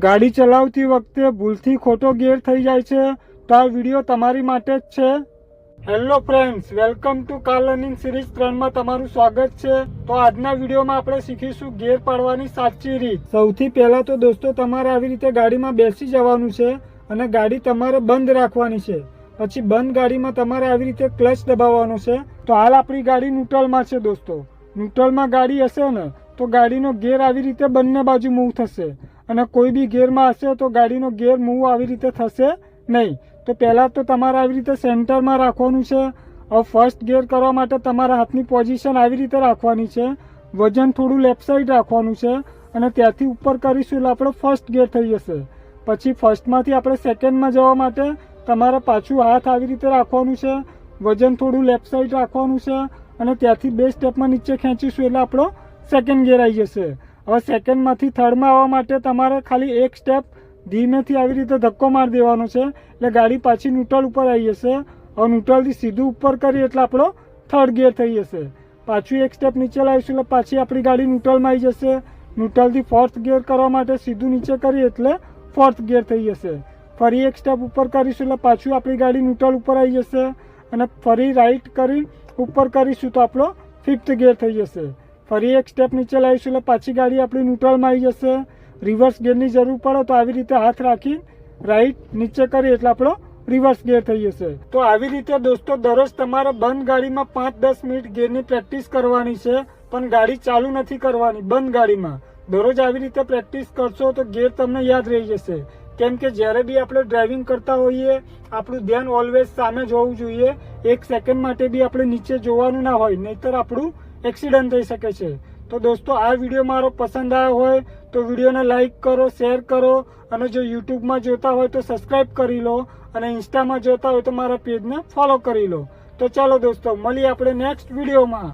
ગાડી ચલાવતી વખતે ભૂલથી ખોટો ગેર થઈ જાય છે તો આ વિડીયો તમારી માટે જ છે। Hello friends, welcome to car learning series 3 માં તમારું સ્વાગત છે। તો આજના વિડીયોમાં આપણે શીખીશું ગેર પાડવાની સાચી રીત। સૌથી પહેલા તો દોસ્તો તમારે આવી રીતે ગાડીમાં બેસી જવાનું છે અને ગાડી તમારે બંધ રાખવાની છે। પછી બંધ ગાડીમાં તમારે આવી રીતે ક્લચ દબાવવાનો છે। તો હાલ આપણી ગાડી ન્યુટ્રલમાં છે દોસ્તો। ન્યુટ્રલમાં ગાડી હશે ને તો ગાડીનો ગેર આવી રીતે બંને બાજુ મૂવ થશે અને કોઈ બી ગેરમાં હશે તો ગાડીનો ગેર મૂવ આવી રીતે થશે નહીં। તો પહેલાં તો તમારે આવી રીતે સેન્ટરમાં રાખવાનું છે। હવે ફર્સ્ટ ગેર કરવા માટે તમારા હાથની પોઝિશન આવી રીતે રાખવાની છે। વજન થોડું લેફ્ટ સાઈડ રાખવાનું છે અને ત્યાંથી ઉપર કરીશું એટલે આપણો ફર્સ્ટ ગેર થઈ જશે। પછી ફર્સ્ટમાંથી આપણે સેકન્ડમાં જવા માટે તમારે પાછું હાથ આવી રીતે રાખવાનું છે। વજન થોડું લેફ્ટ સાઈડ રાખવાનું છે અને ત્યાંથી 2 સ્ટેપમાં નીચે ખેંચીશું એટલે આપણો સેકન્ડ ગેર આવી જશે। હવે સેકન્ડમાંથી થર્ડમાં આવવા માટે તમારે ખાલી એક સ્ટેપ ધીમેથી આવી રીતે ધક્કો મારી દેવાનો છે એટલે ગાડી પાછી ન્યુટ્રલ ઉપર આવી જશે। હવે ન્યુટ્રલથી સીધું ઉપર કરીએ એટલે આપણો થર્ડ ગેર થઈ જશે। પાછું એક સ્ટેપ નીચે લાવીશું એટલે પાછી આપણી ગાડી ન્યુટ્રલમાં આવી જશે। ન્યુટ્રલથી ફોર્થ ગેર કરવા માટે સીધું નીચે કરીએ એટલે ફોર્થ ગેર થઈ જશે। ફરી એક સ્ટેપ ઉપર કરીશું એટલે પાછું આપણી ગાડી ન્યુટ્રલ ઉપર આવી જશે અને ફરી રાઈટ કરી ઉપર કરીશું તો આપણો ફિફ્થ ગેર થઈ જશે। ફરી એક સ્ટેપ નીચે લાવીશું એટલે પાછી ગાડી આપણી ન્યુટ્રલમાં આવી જશે। રિવર્સ ગેરની જરૂર પડે તો આવી રીતે હાથ રાખી રાઈટ નીચે કરીએ એટલે આપણો રિવર્સ ગેર થઈ જશે। તો આવી રીતે દોસ્તો દરરોજ તમારે બંધ ગાડીમાં 5-10 મિનિટ ગેરની પ્રેક્ટિસ કરવાની છે, પણ ગાડી ચાલુ નથી કરવાની બંધ ગાડીમાં। દરરોજ આવી રીતે પ્રેક્ટિસ કરશો તો ગેર તમને યાદ રહી જશે। કેમ કે જ્યારે બી આપણે ડ્રાઇવિંગ કરતા હોઈએ આપણું ધ્યાન ઓલવેઝ સામે જ હોવું જોઈએ। એક સેકન્ડ માટે બી આપણે નીચે જોવાનું ના હોય, નહીતર આપણું એક્સિડન્ટ થઈ શકે છે। તો દોસ્તો આ વિડીયો મારો પસંદ આવ્યો હોય તો વિડીયોને લાઇક કરો, શેર કરો અને જો યુટ્યુબમાં જોતા હોય તો સબસ્ક્રાઈબ કરી લો અને ઇન્સ્ટામાં જોતા હોય તો મારા પેજને ફોલો કરી લો। તો ચાલો દોસ્તો મળીએ આપણે નેક્સ્ટ વિડીયોમાં।